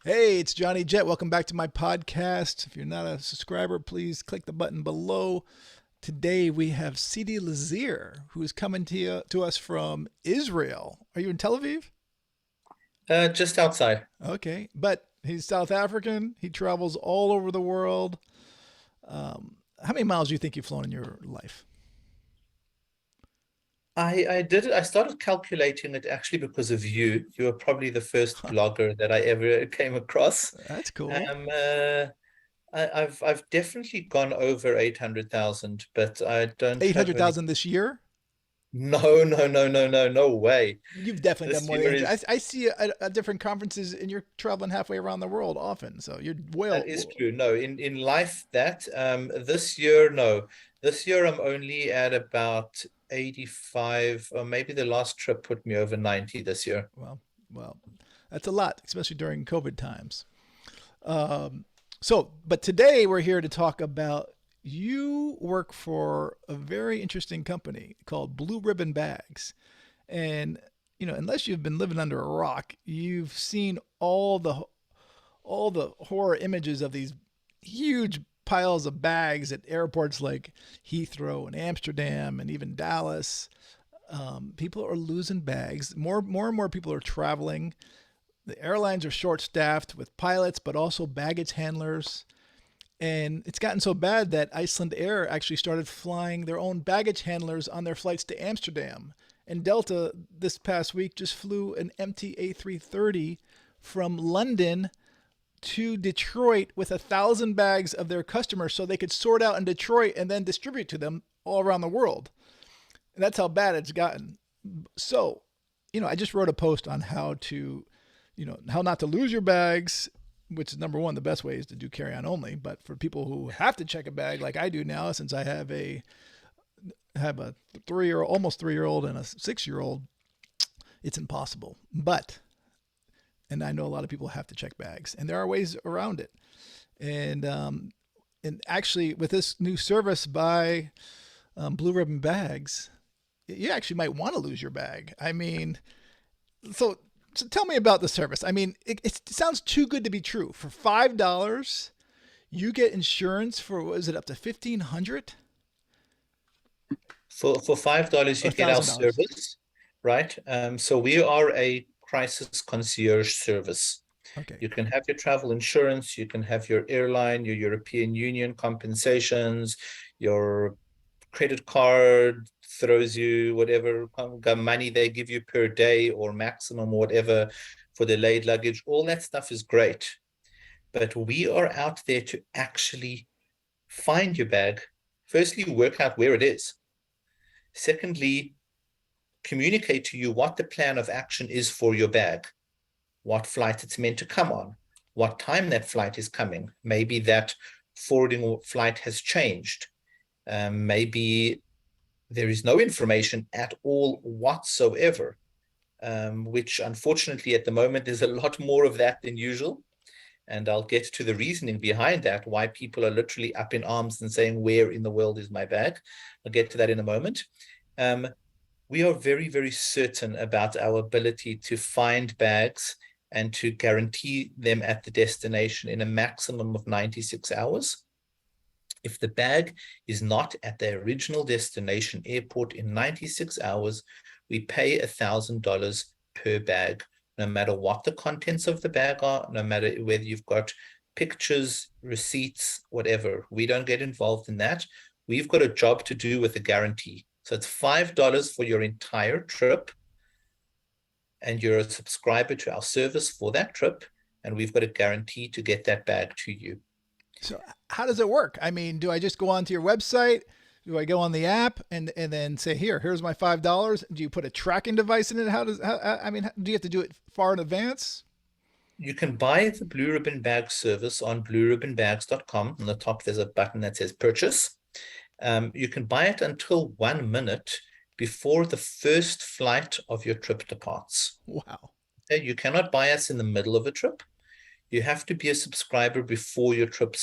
Hey, it's Johnny Jet. Welcome back to my podcast. If you're not a subscriber, please click the button below. Today we have CD Lazear, who is coming to us from Israel. Are you in Tel Aviv? Just outside. Okay, but he's South African. He travels all over the world. How many miles do you think you've flown in your life? I did it. I started calculating it actually because of you. You were probably the first blogger that I ever came across. That's cool. Um, uh, I've definitely gone over 800,000, but I don't have any. 800,000 this year? No, no, no, no, no, no way. You've definitely done This more than year 800. is I see at different conferences and you're traveling halfway around the world often. So you're That is true. No, in life that this year, no. This year I'm only at about 85, or maybe the last trip put me over 90 this year. well, that's a lot, especially during COVID times. But today we're here to talk about you work for a very interesting company called Blue Ribbon Bags. And, unless you've been living under a rock, you've seen all the horror images of these huge piles of bags at airports like Heathrow and Amsterdam and even Dallas. People are losing bags. More and more people are traveling. The airlines are short staffed with pilots, but also baggage handlers. And it's gotten so bad that Iceland Air actually started flying their own baggage handlers on their flights to Amsterdam. And Delta this past week just flew an empty A330 from London to Detroit with 1,000 bags of their customers so they could sort out in Detroit and then distribute to them all around the world. And that's how bad it's gotten. So, I just wrote a post on how not to lose your bags, which is number one. The best way is to do carry on only. But for people who have to check a bag like I do now, since I have a almost 3 year old and a 6 year old, it's impossible. And I know a lot of people have to check bags, and there are ways around it. And actually, with this new service by Blue Ribbon Bags, you actually might want to lose your bag. I mean, so tell me about the service. I mean, it sounds too good to be true. For $5, you get insurance for, what is it, up to 1,500 For $5 or you get our $1,000? service, right? So we are a crisis concierge service. Okay. You can have your travel insurance, you can have your airline, your European Union compensations, your credit card throws you whatever money they give you per day or maximum or whatever for delayed luggage. All that stuff is great. But we are out there to actually find your bag. Firstly, work out where it is. Secondly, communicate to you what the plan of action is for your bag, what flight it's meant to come on, what time that flight is coming. Maybe that forwarding flight has changed. Maybe there is no information at all whatsoever, which unfortunately at the moment there's a lot more of that than usual. And I'll get to the reasoning behind that, why people are literally up in arms and saying, where in the world is my bag? I'll get to that in a moment. Um, we are very, very certain about our ability to find bags and to guarantee them at the destination in a maximum of 96 hours. If the bag is not at the original destination airport in 96 hours, we pay $1,000 per bag, no matter what the contents of the bag are, no matter whether you've got pictures, receipts, whatever. We don't get involved in that. We've got a job to do with a guarantee. So it's $5 for your entire trip, and you're a subscriber to our service for that trip, and we've got a guarantee to get that bag to you. So how does it work? I mean, do I just go onto your website? Do I go on the app and then say, here's my $5? Do you put a tracking device in it? I mean, do you have to do it far in advance? You can buy the Blue Ribbon Bag service on blueribbonbags.com. On the top, there's a button that says purchase. You can buy it until 1 minute before the first flight of your trip departs. Wow. Okay? You cannot buy us in the middle of a trip. You have to be a subscriber before your trip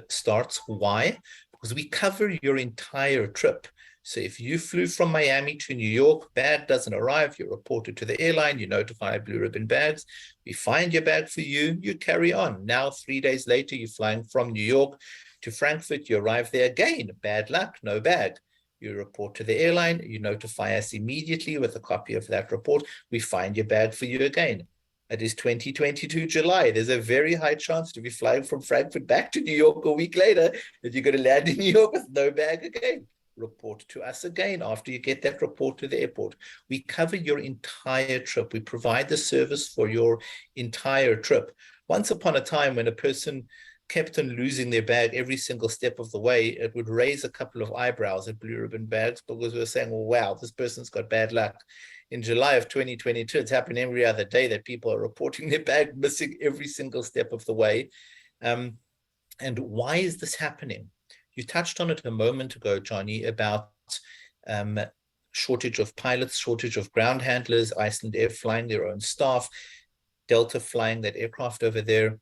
starts. Why? Because we cover your entire trip. So if you flew from Miami to New York, bag doesn't arrive, you report it to the airline, you notify Blue Ribbon Bags, we find your bag for you, you carry on. Now, 3 days later, you're flying from New York to Frankfurt, you arrive there again, bad luck, no bag. You report to the airline, you notify us immediately with a copy of that report, we find your bag for you again. It is 2022 July. There's a very high chance to be flying from Frankfurt back to New York a week later that you're going to land in New York with no bag again. Report to us again after you get that report to the airport. We cover your entire trip. We provide the service for your entire trip. Once upon a time, when a person kept on losing their bag every single step of the way, it would raise a couple of eyebrows at Blue Ribbon Bags because we were saying, well, wow, this person's got bad luck. In July of 2022, it's happened every other day that people are reporting their bag missing every single step of the way. And why is this happening? You touched on it a moment ago, Johnny, about shortage of pilots, shortage of ground handlers, Iceland Air flying their own staff, Delta flying that aircraft over there.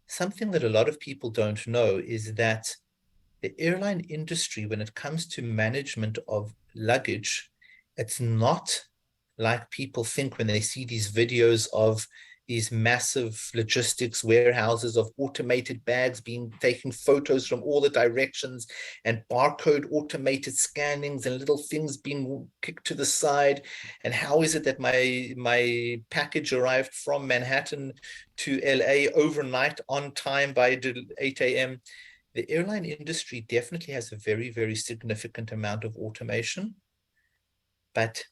Something that a lot of people don't know is that the airline industry, when it comes to management of luggage, it's not like people think when they see these videos of these massive logistics warehouses of automated bags being taking photos from all the directions and barcode automated scannings and little things being kicked to the side. And how is it that my package arrived from Manhattan to LA overnight on time by 8 a.m.? The airline industry definitely has a very, very significant amount of automation, but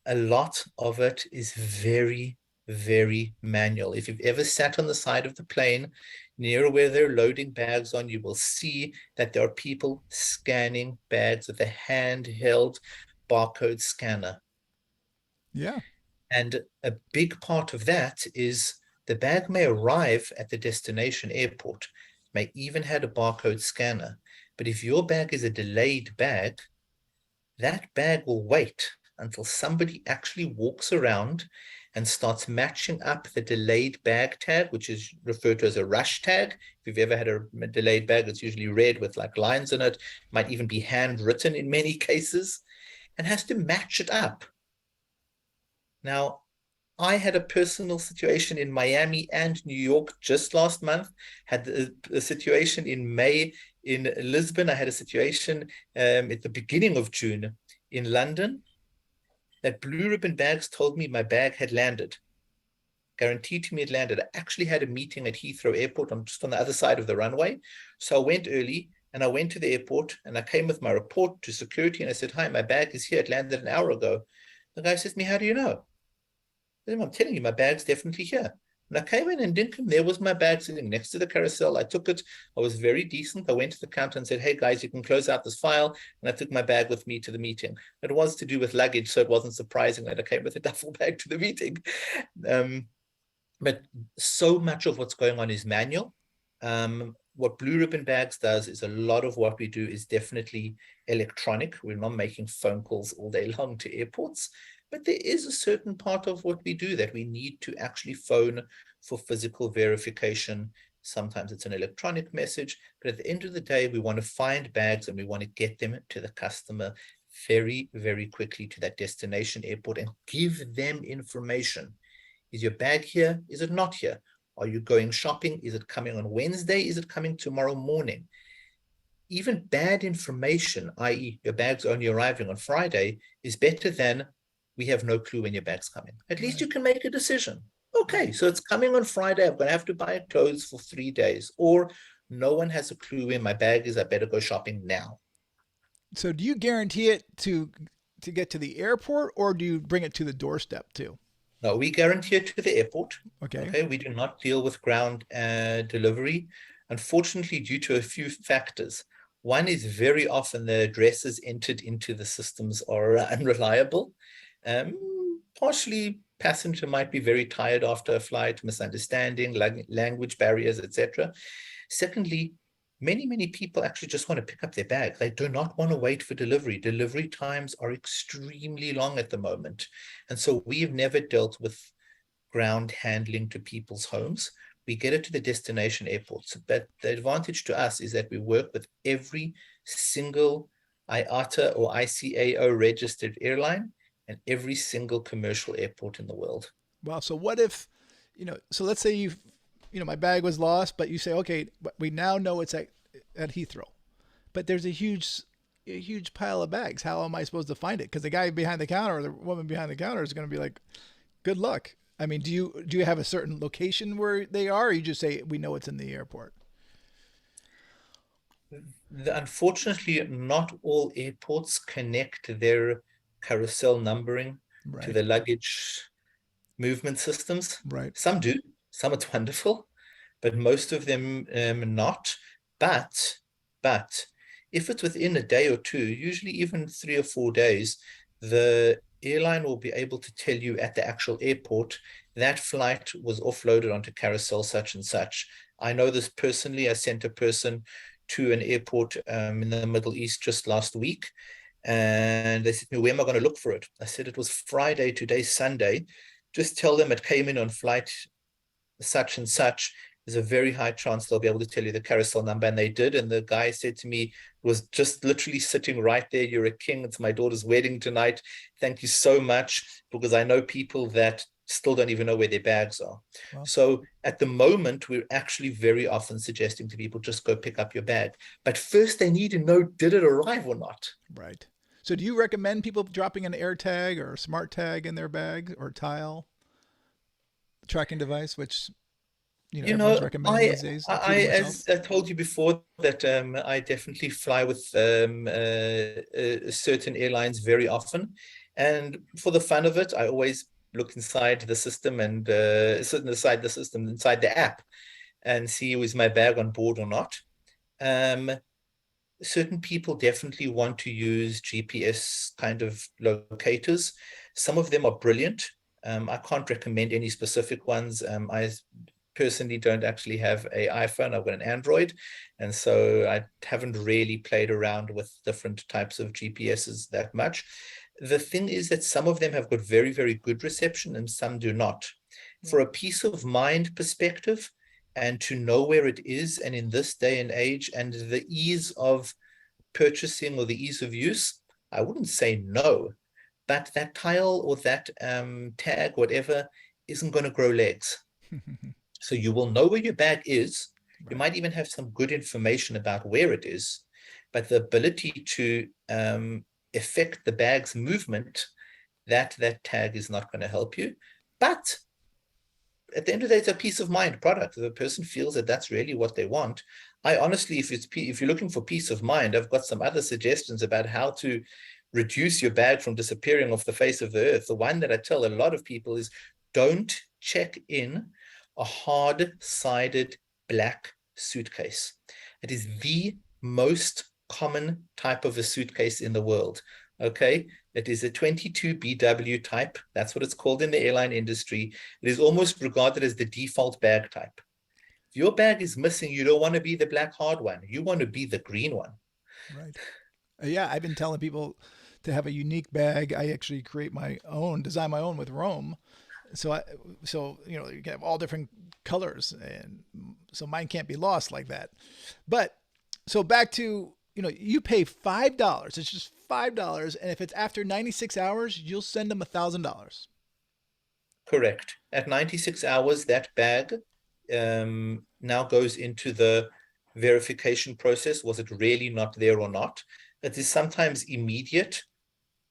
a lot of it is very, very manual. If you've ever sat on the side of the plane near where they're loading bags on, you will see that there are people scanning bags with a handheld barcode scanner. Yeah. And a big part of that is the bag may arrive at the destination airport, may even have a barcode scanner. But if your bag is a delayed bag, that bag will wait until somebody actually walks around and starts matching up the delayed bag tag, which is referred to as a rush tag. If you've ever had a delayed bag, it's usually red with like lines in it, might even be handwritten in many cases, and has to match it up. Now, I had a personal situation in Miami and New York just last month, had a situation in May in Lisbon. I had a situation at the beginning of June in London. That Blue Ribbon Bags told me my bag had landed. Guaranteed to me it landed. I actually had a meeting at Heathrow Airport. I'm just on the other side of the runway. So I went early and I went to the airport and I came with my report to security and I said, hi, my bag is here. It landed an hour ago. The guy says to me, how do you know? I'm telling you, my bag's definitely here. And I came in and Dinkum, there was my bag sitting next to the carousel. I took it. I was very decent. I went to the counter and said, hey, guys, you can close out this file. And I took my bag with me to the meeting. It was to do with luggage, so it wasn't surprising that I came with a duffel bag to the meeting. But so much of what's going on is manual. What Blue Ribbon Bags does is a lot of what we do is definitely electronic. We're not making phone calls all day long to airports. But there is a certain part of what we do that we need to actually phone for physical verification. Sometimes it's an electronic message, but at the end of the day, we want to find bags and we want to get them to the customer very, very quickly to that destination airport and give them information. Is your bag here? Is it not here? Are you going shopping? Is it coming on Wednesday? Is it coming tomorrow morning? Even bad information, i.e. your bag's only arriving on Friday, is better than we have no clue when your bag's coming. At least you can make a decision. Okay, so it's coming on Friday. I'm going to have to buy clothes for 3 days. Or no one has a clue where my bag is. I better go shopping now. So do you guarantee it to get to the airport or do you bring it to the doorstep too? No, we guarantee it to the airport. Okay. We do not deal with ground delivery, unfortunately, due to a few factors. One is very often the addresses entered into the systems are unreliable. Partially, passenger might be very tired after a flight, misunderstanding, language barriers, etc. Secondly, many people actually just want to pick up their bag. They do not want to wait for delivery. Delivery times are extremely long at the moment. And so we've never dealt with ground handling to people's homes. We get it to the destination airports. But the advantage to us is that we work with every single IATA or ICAO registered airline, and every single commercial airport in the world. Well, so what if, so let's say my bag was lost, but you say, okay, but we now know it's at Heathrow, but there's a huge pile of bags. How am I supposed to find it? Because the guy behind the counter or the woman behind the counter is going to be like, good luck. I mean, do you have a certain location where they are, or you just say we know it's in the airport? Unfortunately, not all airports connect their carousel numbering to Right. the luggage movement systems. Right. Some do, some it's wonderful, but most of them not. But but if it's within a day or two, usually even 3 or 4 days, the airline will be able to tell you at the actual airport that flight was offloaded onto carousel such and such. I know this personally. I sent a person to an airport in the Middle East just last week, and they said to me, where am I going to look for it? I said, it was Friday, today's Sunday. Just tell them it came in on flight such and such. There's a very high chance they'll be able to tell you the carousel number. And they did. And the guy said to me, it was just literally sitting right there. You're a king. It's my daughter's wedding tonight. Thank you so much. Because I know people that still don't even know where their bags are. Well, So at the moment, we're actually very often suggesting to people, just go pick up your bag. But first they need to know, did it arrive or not? right. So do you recommend people dropping an air tag or a smart tag in their bag or tile tracking device, which You everyone's know, recommending these days, including myself? as I told you before, that I definitely fly with certain airlines very often, and for the fun of it, I always look inside the system and sit inside the system, inside the app, and see is my bag on board or not. Um, Certain people definitely want to use GPS kind of locators. Some of them are brilliant. I can't recommend any specific ones. I personally don't actually have an iPhone. I've got an Android, and so I haven't really played around with different types of GPSs that much. The thing is that some of them have got very, very good reception and some do not. For a peace of mind perspective, and to know where it is, and in this day and age, and the ease of purchasing or the ease of use, I wouldn't say no, but that tile or that tag, whatever, isn't going to grow legs. So you will know where your bag is. You Right. might even have some good information about where it is, but the ability to affect the bag's movement, that tag is not going to help you. But at the end of the day, it's a peace of mind product. If a person feels that that's really what they want, I honestly, if you're looking for peace of mind, I've got some other suggestions about how to reduce your bag from disappearing off the face of the earth. The one that I tell a lot of people is, don't check in a hard-sided black suitcase. It is the most common type of a suitcase in the world. Okay, it is a 22BW type. That's what it's called in the airline industry. It is almost regarded as the default bag type. If your bag is missing, you don't want to be the black hard one. You want to be the green one. Right. Yeah, I've been telling people to have a unique bag. I actually create my own, design my own with Rome. So you can have all different colors, and so mine can't be lost like that. But so back to you pay $5. It's just $5, and if it's after 96 hours, you'll send them $1,000. Correct. At 96 hours, that bag now goes into the verification process. Was it really not there or not? It is sometimes immediate.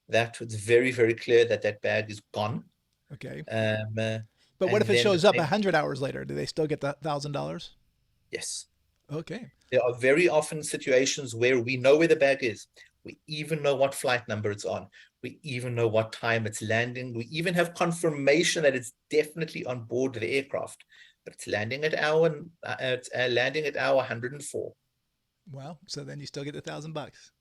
That it's very, very clear that that bag is gone. Okay. Um, uh, But what and if it then shows up 100 hours later? Do they still get the $1,000? yes, Okay. there are very often situations where we know where the bag is. We even know what flight number it's on. We even know what time it's landing. We even have confirmation that it's definitely on board the aircraft. But it's landing at landing at hour 104 Well, so then you still get the $1,000.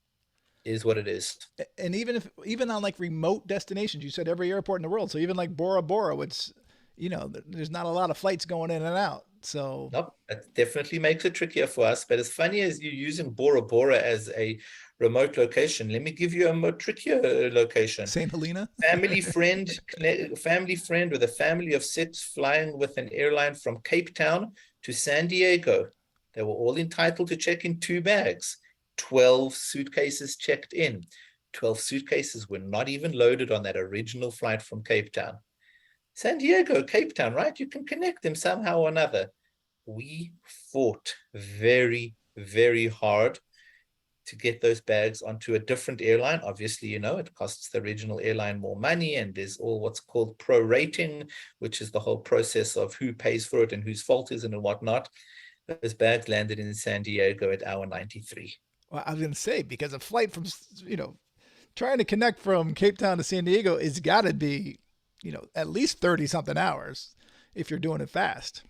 is what it is. And even on like remote destinations, you said every airport in the world. So even like Bora Bora, it's there's not a lot of flights going in and out. So Nope, that definitely makes it trickier for us. But as funny as you're using Bora Bora as a remote location, let me give you a more trickier location. St. Helena. Family friend, family friend with a family of six flying with an airline from Cape Town to San Diego. They were all entitled to check in two bags. 12 suitcases checked in. 12 suitcases were not even loaded on that original flight from Cape Town. San Diego, Cape Town, right? You can connect them somehow or another. We fought very, very hard to get those bags onto a different airline. Obviously, you know, it costs the original airline more money, and there's all what's called prorating, which is the whole process of who pays for it and whose fault is it and whatnot. Those bags landed in San Diego at hour 93. Well, I was going to say, because a flight from, trying to connect from Cape Town to San Diego is got to be, at least 30 something hours if you're doing it fast.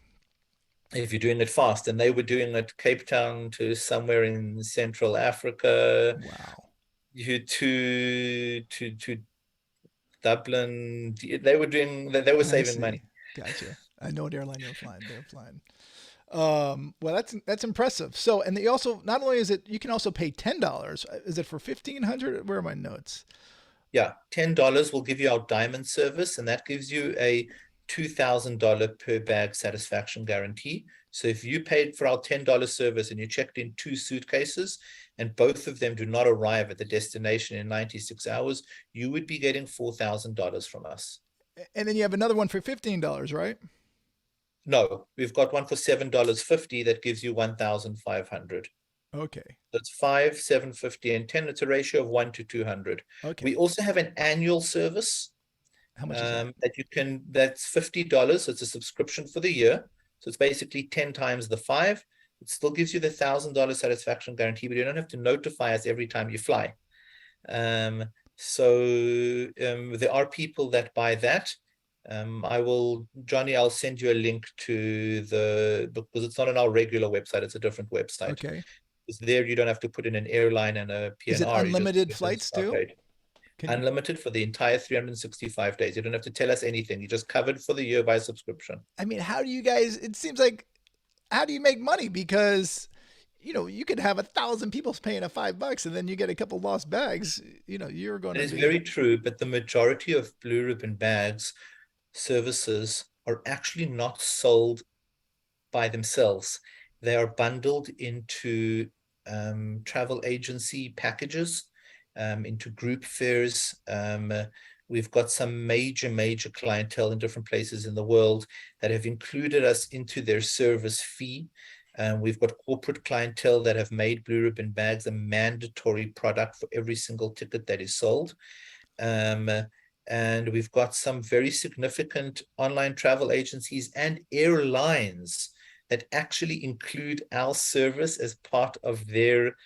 If you're doing it fast, and they were doing it Cape Town to somewhere in Central Africa, Wow. to Dublin. They were saving money. Gotcha. I know what airline you're flying. They're flying. Well, that's impressive. So, and they also, not only is it, you can also pay $10. Is it for 1,500? Where are my notes? Yeah, $10 will give you our diamond service, and that gives you a $2,000 per bag satisfaction guarantee. So if you paid for our $10 service and you checked in 2 suitcases and both of them do not arrive at the destination in 96 hours, you would be getting $4,000 from us. And then you have another one for $15, right? No, we've got one for $7.50 that gives you 1,500. Okay. That's 5, 750, and 10. It's a ratio of 1 to 200. Okay. We also have an annual service. How much is that? That you can, that's $50. It's a subscription for the year. So it's basically 10 times the 5. It still gives you the $1,000 satisfaction guarantee, but you don't have to notify us every time you fly. There are people that buy that. Johnny, I'll send you a link to because it's not on our regular website, it's a different website. Okay. Because there you don't have to put in an airline and a PNR. Is it unlimited flights too? Unlimited for the entire 365 days. You don't have to tell us anything. You're just covered for the year by subscription. I mean, how do you guys, it seems like, how do you make money? Because, you could have 1,000 people paying $5 and then you get a couple lost bags. You're going to be. It is very true, but the majority of Blue Ribbon bags services are actually not sold by themselves. They are bundled into travel agency packages, into group fares. We've got some major clientele in different places in the world that have included us into their service fee. We've got corporate clientele that have made Blue Ribbon bags a mandatory product for every single ticket that is sold. And we've got some very significant online travel agencies and airlines that actually include our service as part of their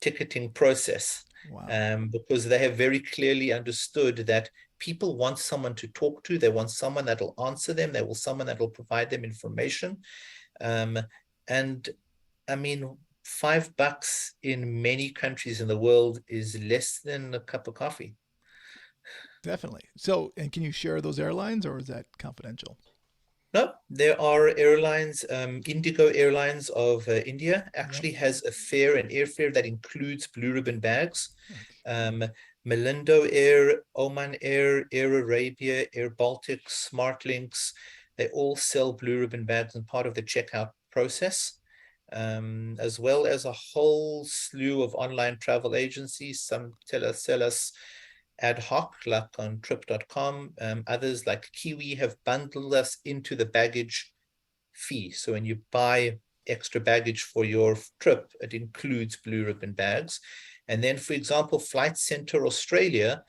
ticketing process. Wow. Because they have very clearly understood that people want someone to talk to. They want someone that will answer them. They want someone that will provide them information. And I mean, $5 in many countries in the world is less than a cup of coffee. Definitely. So, and can you share those airlines, or is that confidential? No, there are airlines. Indigo Airlines of India actually has a fare, an airfare that includes Blue Ribbon bags. Malindo Air, Oman Air, Air Arabia, Air Baltic, SmartLinks, they all sell Blue Ribbon bags and part of the checkout process, as well as a whole slew of online travel agencies. Some sell us ad hoc, like on trip.com. Others like Kiwi have bundled us into the baggage fee. So when you buy extra baggage for your trip, it includes Blue Ribbon bags. And then, for example, Flight Centre Australia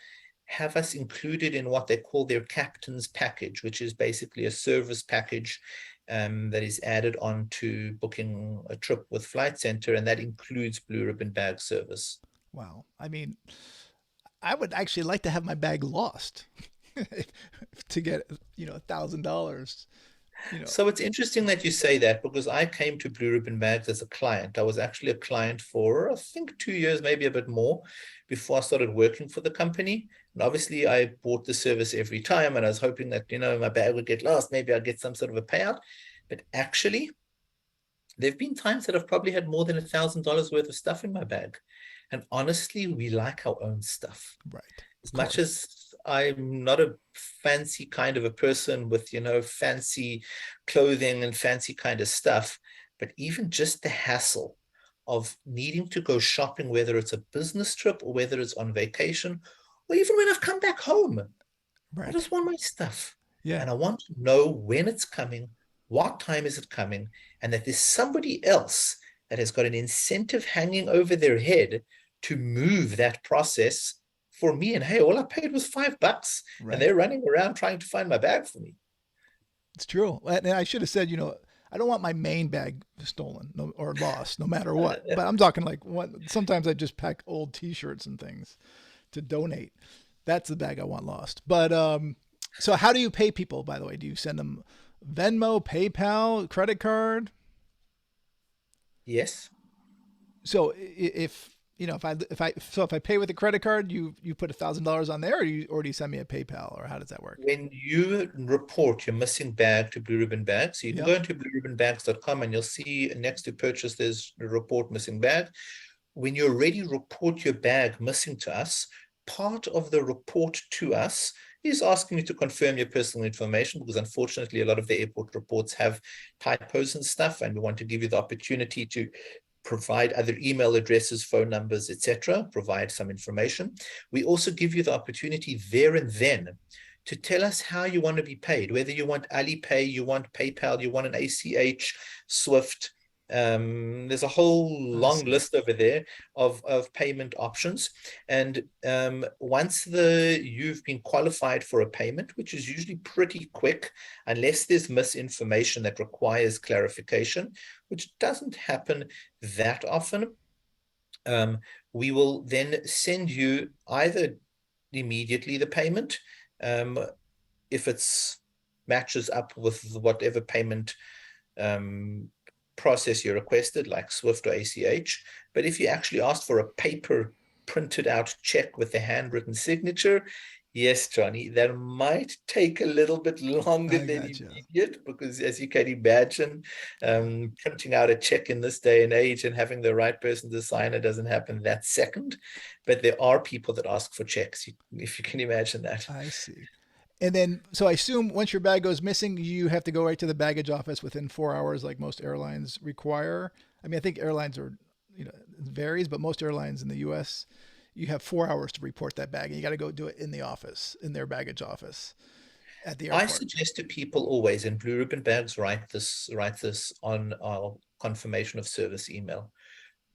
have us included in what they call their captain's package, which is basically a service package that is added on to booking a trip with Flight Centre, and that includes Blue Ribbon bag service. Wow. I mean, I would actually like to have my bag lost to get, $1,000. So it's interesting that you say that, because I came to Blue Ribbon Bags as a client. I was actually a client for, I think, 2 years, maybe a bit more, before I started working for the company. And obviously, I bought the service every time, and I was hoping that, my bag would get lost. Maybe I'd get some sort of a payout. But actually, there have been times that I've probably had more than $1,000 worth of stuff in my bag. And honestly, we like our own stuff. Right. As much as I'm not a fancy kind of a person with, fancy clothing and fancy kind of stuff, but even just the hassle of needing to go shopping, whether it's a business trip or whether it's on vacation, or even when I've come back home. I Right. just want my stuff. Yeah. And I want to know when it's coming, what time is it coming, and that there's somebody else that has got an incentive hanging over their head to move that process for me. And hey, all I paid was $5, and Right. they're running around trying to find my bag for me. It's true. And I should have said, I don't want my main bag stolen or lost, no matter what. But I'm talking like what. Sometimes I just pack old T-shirts and things to donate. That's the bag I want lost. But so how do you pay people? By the way, do you send them Venmo, PayPal, credit card? Yes. So if if I pay with a credit card, you put $1,000 on there, or do you send me a PayPal, or how does that work? When you report your missing bag to Blue Ribbon Bags, so you can Yep. go into blueribbonbags.com and you'll see next to purchase, there's a report missing bag. When you already report your bag missing to us, part of the report to us is asking you to confirm your personal information, because unfortunately, a lot of the airport reports have typos and stuff, and we want to give you the opportunity to provide other email addresses, phone numbers, etc., provide some information. We also give you the opportunity there and then to tell us how you want to be paid, whether you want Alipay, you want PayPal, you want an ACH, Swift. There's a whole I long see. list over there of payment options. And once you've been qualified for a payment, which is usually pretty quick, unless there's misinformation that requires clarification, which doesn't happen that often, um, we will then send you either immediately the payment, um, if it's matches up with whatever payment um, process you requested, like Swift or ACH. But if you actually asked for a paper printed out check with a handwritten signature, yes, Johnny, that might take a little bit longer I than gotcha. immediate, because as you can imagine, Yeah. printing out a check in this day and age and having the right person to sign it doesn't happen that second. But there are people that ask for checks, if you can imagine that. I see. And then, so I assume once your bag goes missing, you have to go right to the baggage office within 4 hours, like most airlines require. I mean, I think airlines are, it varies, but most airlines in the U.S., you have 4 hours to report that bag, and you got to go do it in the office, in their baggage office at the I airport. suggest to people always, in Blue Ribbon Bags, write this on our confirmation of service email.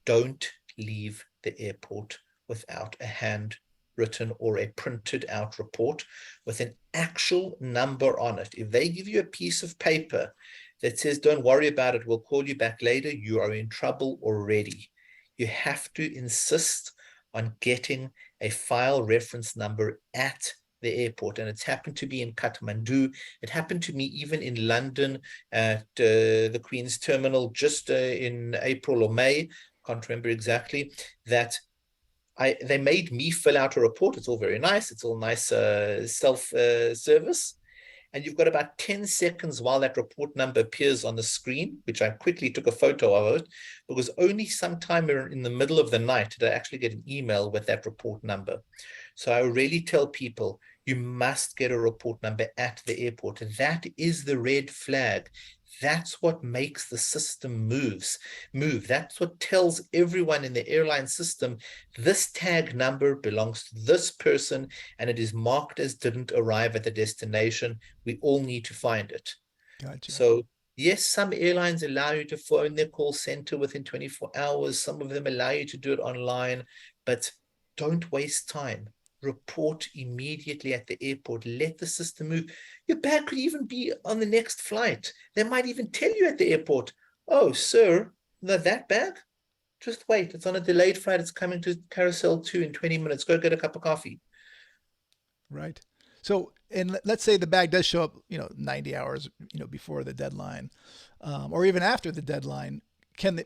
Don't leave the airport without a handwritten or a printed out report with an actual number on it. If they give you a piece of paper that says, don't worry about it, we'll call you back later, you are in trouble already. You have to insist on getting a file reference number at the airport. And it's happened to me in Kathmandu. It happened to me even in London at the Queen's Terminal just in April or May. Can't remember exactly. That they made me fill out a report. It's all very nice. It's all nice self service. And you've got about 10 seconds while that report number appears on the screen, which I quickly took a photo of it, because only sometime in the middle of the night did I actually get an email with that report number. So I really tell people, you must get a report number at the airport. That is the red flag. That's what makes the system move. That's what tells everyone in the airline system, this tag number belongs to this person and it is marked as didn't arrive at the destination. We all need to find it. Gotcha. So yes, some airlines allow you to phone their call center within 24 hours. Some of them allow you to do it online, but don't waste time. Report immediately at the airport. Let the system move. Your bag could even be on the next flight. They might even tell you at the airport, oh, sir, no, that bag? Just wait. It's on a delayed flight. It's coming to Carousel 2 in 20 minutes. Go get a cup of coffee. Right. So, and let's say the bag does show up, 90 hours, before the deadline, or even after the deadline.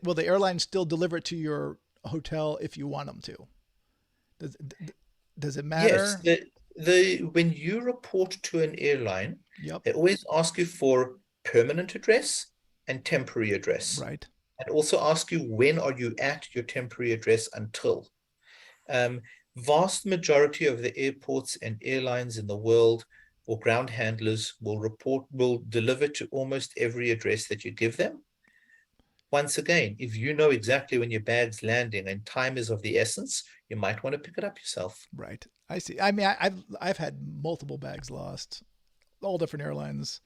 Will the airline still deliver it to your hotel if you want them to? Does does it Yes, matter? when you report to an airline, Yep. they always ask you for permanent address and temporary address, Right. and also ask you when are you at your temporary address until. Um, Vast majority of the airports and airlines in the world or ground handlers will deliver to almost every address that you give them. Once again, if you know exactly when your bag's landing and time is of the essence, you might want to pick it up yourself. Right. I see. I mean, I've had multiple bags lost, all different airlines,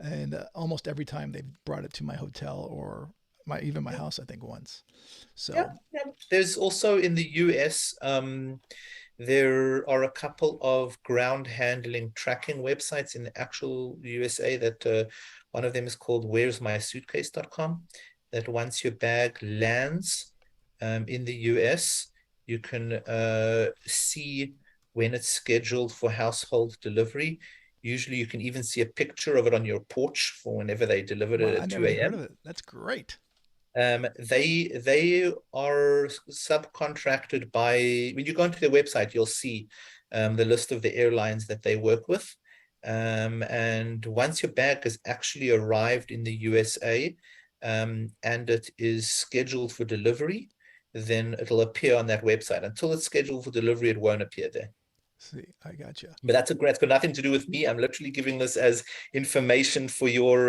and almost every time they've brought it to my hotel or my Yeah, house. I think once. yeah, So yeah. There's also in the US, there are a couple of ground handling tracking websites in the actual USA that one of them is called where'smysuitcase.com. That once your bag lands in the US, you can see when it's scheduled for household delivery. Usually, you can even see a picture of it on your porch for whenever they deliver it wow, I at never 2 even heard of a.m. it. That's great. They are subcontracted by, when you go onto their website, you'll see the list of the airlines that they work with. And once your bag has actually arrived in the USA and it is scheduled for delivery, then it'll appear on that website. Until it's scheduled for delivery, it won't appear there. See, I gotcha. But that's got nothing to do with me. I'm literally giving this as information for your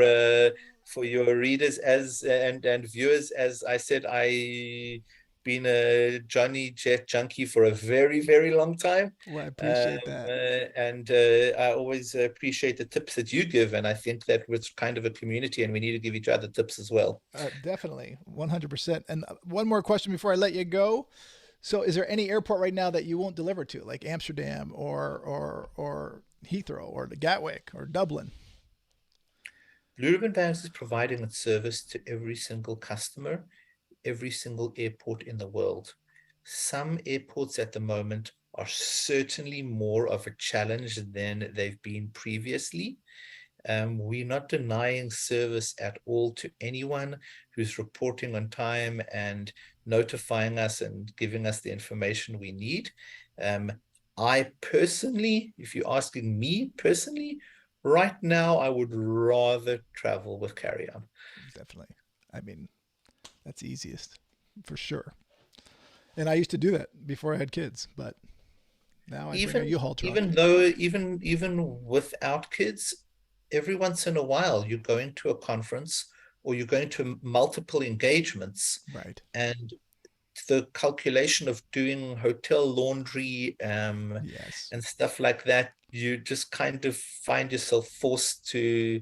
readers as and viewers. As I said, I been a Johnny Jet junkie for a very, very long time. Well, I appreciate Um, that. and I always appreciate the tips that you give. And I think that we're kind of a community and we need to give each other tips as well. Definitely, 100%. And one more question before I let you go. So, is there any airport right now that you won't deliver to, like Amsterdam or Heathrow or the Gatwick or Dublin? Blue Ribbon Bags is providing its service to every single customer, every single airport in the world. Some airports at the moment are certainly more of a challenge than they've been previously. We're not denying service at all to anyone who's reporting on time and notifying us and giving us the information we need. Um, I personally, if you're asking me personally, right now, I would rather travel with carry-on. Definitely. I mean, that's easiest for sure. And I used to do that before I had kids, but now I bring a even U-Haul truck. even though even without kids, every once in a while you're going to a conference or you're going to multiple engagements, Right. and the calculation of doing hotel laundry Yes. and stuff like that, you just kind of find yourself forced to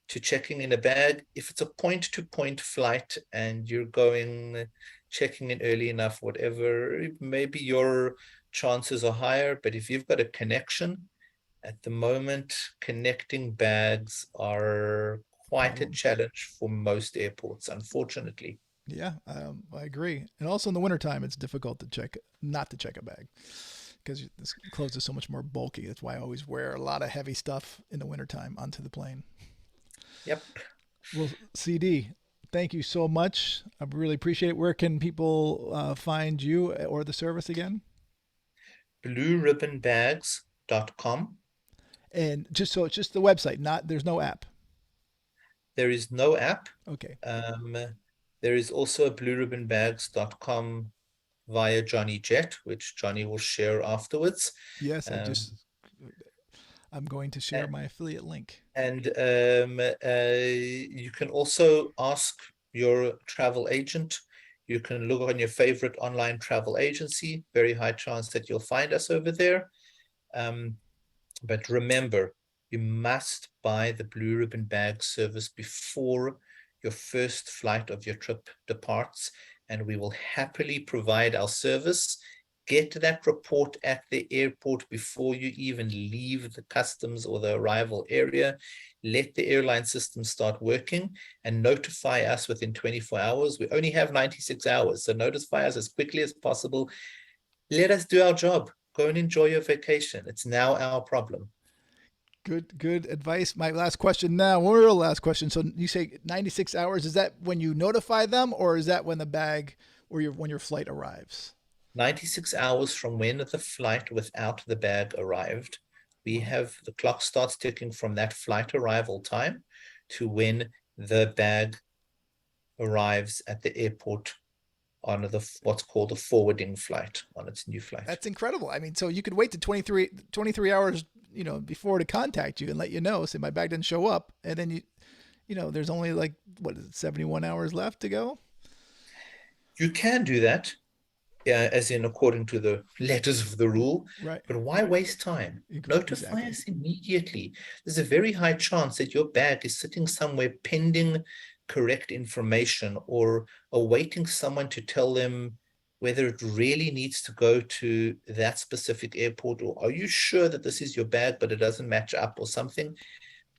checking in a bag. If it's a point-to-point flight and you're going checking in early enough, whatever, maybe your chances are higher. But if you've got a connection, at the moment, connecting bags are quite a Problem. challenge for most airports, unfortunately. Yeah, I agree. And also in the wintertime, it's difficult to check, not to check a bag because this clothes is so much more bulky. That's why I always wear a lot of heavy stuff in the wintertime onto the plane. Yep. Well, CD, thank you so much. I really appreciate it. Where can people find you or the service again? blueribbonbags.com. And just so it's just the website, not there's no app. There is no app. Okay. Um, there is also a blueribbonbags.com via Johnny Jet, which Johnny will share afterwards. Yes, Um, I'm going to share a- my affiliate link. and you can also ask your travel agent. You can look on your favorite online travel agency. Very high chance that you'll find us over there. Um, But remember, you must buy the Blue Ribbon bag service before your first flight of your trip departs, and we will happily provide our service. Get that report at the airport before you even leave the customs or the arrival area. Let the airline system start working and notify us within 24 hours. We only have 96 hours, so notify us as quickly as possible. Let us do our job. Go and enjoy your vacation. It's now our problem. Good advice. My last question now, one real last question. So you say 96 hours. Is that when you notify them, or is that when the bag or when your flight arrives? 96 hours from when the flight without the bag arrived. We Wow. have the clock starts ticking from that flight arrival time to when the bag arrives at the airport on the what's called a forwarding flight on its new flight. That's incredible. I mean, so you could wait to 23 hours, before to contact you and let you know, say my bag didn't show up, and then there's only like, what is it, 71 hours left to go? You can do that, yeah, as in according to the letters of the rule, Right. but why waste time? Notify Exactly. us immediately. There's a very high chance that your bag is sitting somewhere pending correct information or awaiting someone to tell them whether it really needs to go to that specific airport, or are you sure that this is your bag but it doesn't match up or something.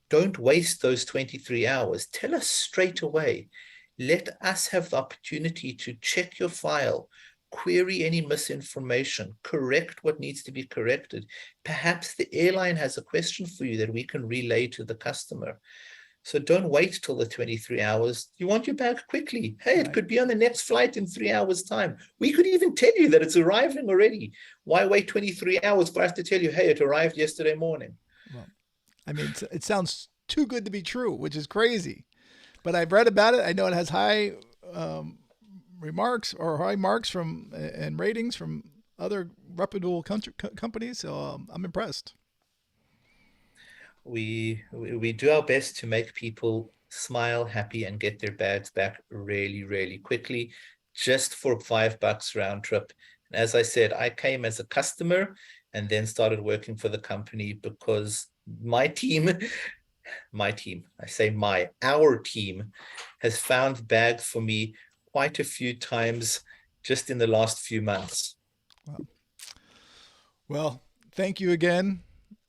Don't waste those 23 hours. Tell us straight away. Let us have the opportunity to check your file, query any misinformation, correct what needs to be corrected. Perhaps the airline has a question for you that we can relay to the customer. So don't wait till the 23 hours. You want your bag quickly. Hey, it Right. could be on the next flight in 3 hours' time. We could even tell you that it's arriving already. Why wait 23 hours for us to tell you, hey, it arrived yesterday morning? Well, I mean, it sounds too good to be true, which is crazy. But I've read about it. I know it has high um, remarks or high marks from and ratings from other reputable companies. So I'm impressed. We do our best to make people smile, happy, and get their bags back really, really quickly, just for $5 round trip. And as I said, I came as a customer and then started working for the company because my team, my team, I say our team has found bags for me quite a few times just in the last few months. Wow. Well, thank you again,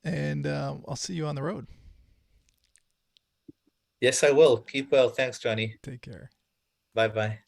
and I'll see you on the road. Yes, I will. Keep well. Thanks, Johnny. Take care. Bye bye.